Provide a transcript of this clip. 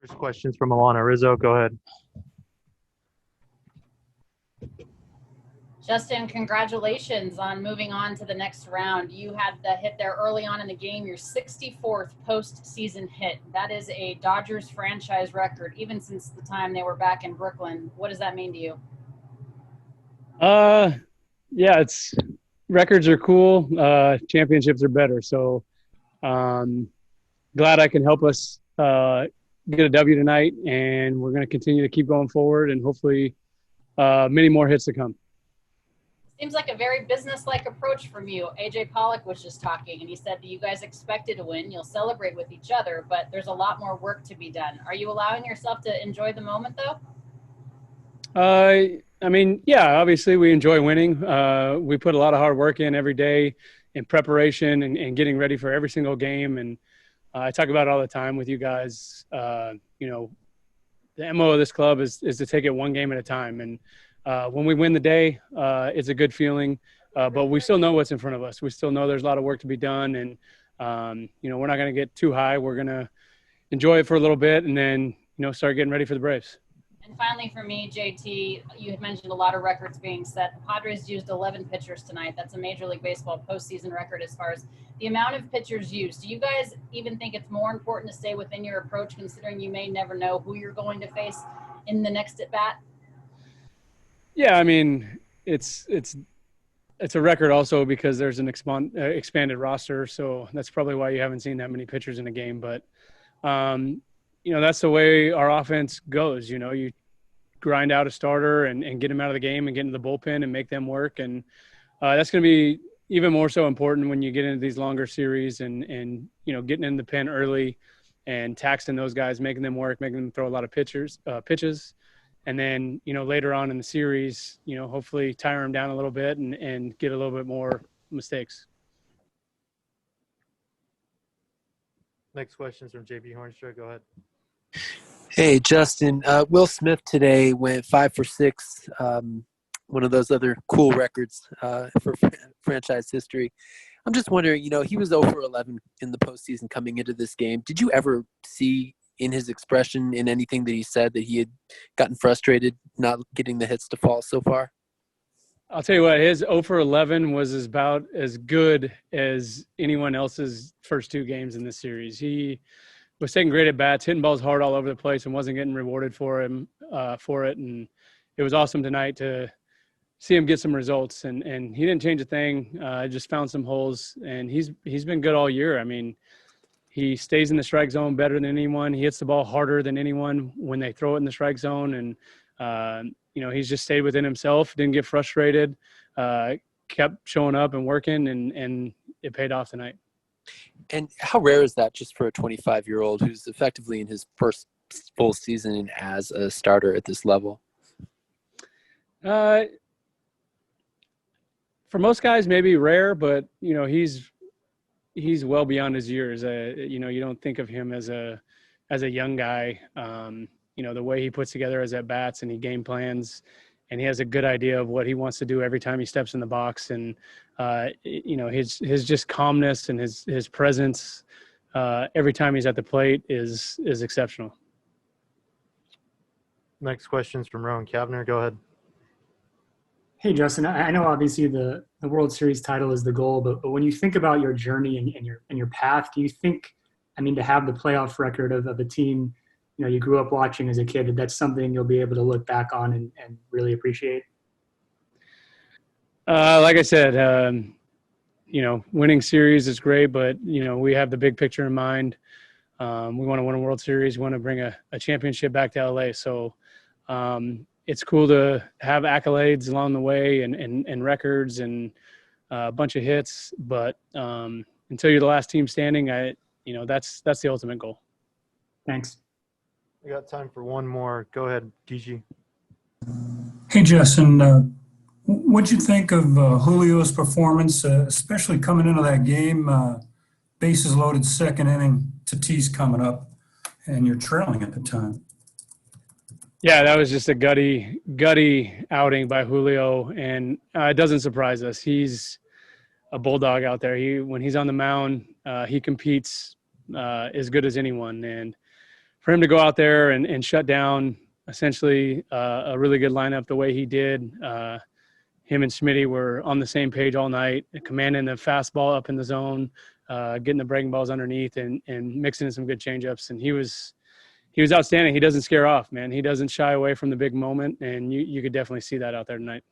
First question's from Alana Rizzo. Go ahead. Justin, congratulations on moving on to the next round. You had the hit there early on in the game, your 64th postseason hit. That is a Dodgers franchise record, even since the time they were back in Brooklyn. What does that mean to you? Yeah, records are cool. Championships are better. So glad I can help us get a W tonight, and we're going to continue to keep going forward and hopefully many more hits to come. Seems like a very business-like approach from you. AJ Pollock was just talking, and he said that you guys expected to win. You'll celebrate with each other, but there's a lot more work to be done. Are you allowing yourself to enjoy the moment, though? I mean, yeah, obviously we enjoy winning. We put a lot of hard work in every day in preparation and getting ready for every single game. And I talk about it all the time with you guys. The MO of this club is to take it one game at a time. And when we win the day, it's a good feeling. But we still know what's in front of us. We still know there's a lot of work to be done. And, we're not going to get too high. We're going to enjoy it for a little bit and then, start getting ready for the Braves. And finally, for me, JT, you had mentioned a lot of records being set. The Padres used 11 pitchers tonight. That's a Major League Baseball postseason record as far as the amount of pitchers used. Do you guys even think it's more important to stay within your approach, considering you may never know who you're going to face in the next at bat? Yeah, I mean, it's a record also because there's an expanded roster, so that's probably why you haven't seen that many pitchers in a game. But that's the way our offense goes. You grind out a starter and get them out of the game and get into the bullpen and make them work. And that's going to be even more so important when you get into these longer series and getting in the pen early and taxing those guys, making them work, making them throw a lot of pitches. And then, later on in the series, hopefully tire them down a little bit and get a little bit more mistakes. Next question is from JP Hornstra. Go ahead. Hey, Justin. Will Smith today went 5 for 6, one of those other cool records for franchise history. I'm just wondering, he was 0 for 11 in the postseason coming into this game. Did you ever see in his expression, in anything that he said, that he had gotten frustrated not getting the hits to fall so far? I'll tell you what, his 0 for 11 was about as good as anyone else's first 2 games in this series. He was taking great at bats, hitting balls hard all over the place, and wasn't getting rewarded for it. And it was awesome tonight to see him get some results. And he didn't change a thing. Just found some holes, and he's been good all year. I mean, he stays in the strike zone better than anyone. He hits the ball harder than anyone when they throw it in the strike zone. And he's just stayed within himself, didn't get frustrated, kept showing up and working, and it paid off tonight. And how rare is that just for a 25-year-old who's effectively in his first full season as a starter at this level? For most guys, maybe rare, but he's well beyond his years. You don't think of him as a young guy. The way he puts together his at bats and he game plans, and he has a good idea of what he wants to do every time he steps in the box. And his just calmness and his presence every time he's at the plate is exceptional. Next question is from Rowan Kavner. Go ahead. Hey, Justin, I know obviously the World Series title is the goal, but when you think about your journey and your path, do you think, to have the playoff record of a team you grew up watching as a kid, that's something you'll be able to look back on and really appreciate? Like I said, winning series is great, but, we have the big picture in mind. We want to win a World Series. We want to bring a championship back to LA. So it's cool to have accolades along the way and records and a bunch of hits. But until you're the last team standing, that's the ultimate goal. Thanks. We got time for one more. Go ahead, DG. Hey, Justin. What'd you think of Julio's performance, especially coming into that game? Bases loaded, second inning, Tatis coming up, and you're trailing at the time. Yeah, that was just a gutty outing by Julio, and it doesn't surprise us. He's a bulldog out there. When he's on the mound, he competes as good as anyone. And for him to go out there and shut down essentially a really good lineup the way he did. Him and Smitty were on the same page all night, commanding the fastball up in the zone, getting the breaking balls underneath and mixing in some good changeups. And he was outstanding. He doesn't scare off, man. He doesn't shy away from the big moment, and you could definitely see that out there tonight.